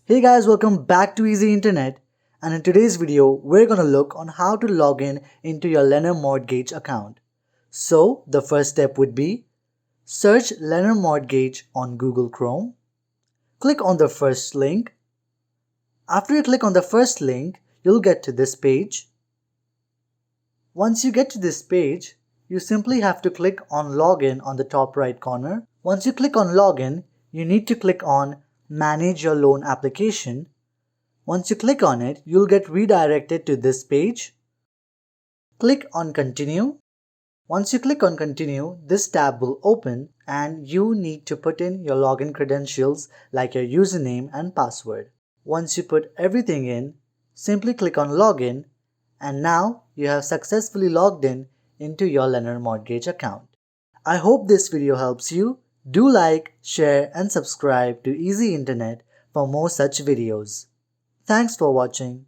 Hey guys, welcome back to Easy Internet, and in today's video we're gonna look on how to log in into your Lennar Mortgage account. So the first step would be search Lennar Mortgage on Google Chrome. Click on the first link. After you click on the first link, you'll get to this page. Once you get to this page, you simply have to click on Login on the top right corner. Once you click on Login, you need to click on Manage your loan application. Once you click on it, you'll get redirected to this page. Click on Continue. Once you click on Continue, this tab will open and you need to put in your login credentials like your username and password. Once you put everything in, simply click on Login and now you have successfully logged in into your Lennar Mortgage account. I hope this video helps you. Do like, share and subscribe to Easy Internet for more such videos. Thanks for watching.